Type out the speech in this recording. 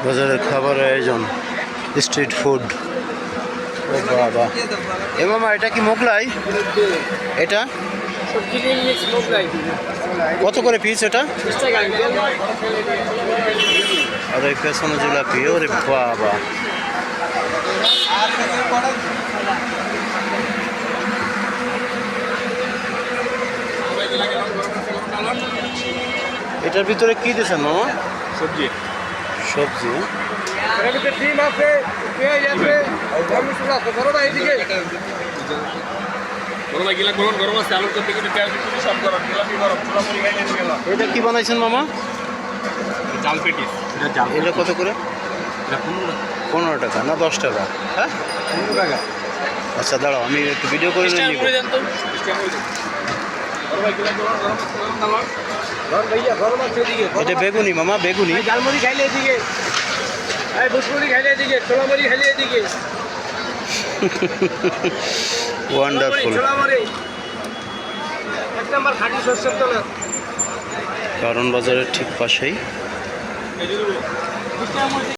বাজারের খাবারের আয়োজন, স্ট্রিট ফুড। ও বাবা, এ মামা এটা কি মোগলাই? এটা কত করে পিস এটা? আর এই পেছনে জিলাপি, ওরে বাবা। এটার ভিতরে কি দিয়েছেন মামা? সবজি। সবজি। ডিম আছে, পেঁয়াজ আছে, মশলা আছে, গরম এইদিকে। গরম আছে, আলুর চপ থেকে পেঁয়াজ দিচ্ছি, সব গরম, জিলাপি গরম, চুলাপুরি খাইলে দিয়ে গেলাম। এটা কি বানাইছেন মামা? জাল পেটিস। এটা জাল। এটা কত করে? এটা 15 টাকা না 10 টাকা? হ্যাঁ 15 টাকা। আচ্ছা দাঁড়াও, আমি একটু ভিডিও করে নিয়ে নিব। এটা বেগুনি মামা, বেগুনি। ঝালমুড়ি খাইলে এদিকে, ভুসমুড়ি খাইলে এদিকে, ছোলামুড়ি খাইলে এদিকে। ওয়ান্ডারফুল। ছোলামুড়ি এক নাম্বার খাঁটি সরষের তেল। কারণ বাজারের ঠিক পাশেই।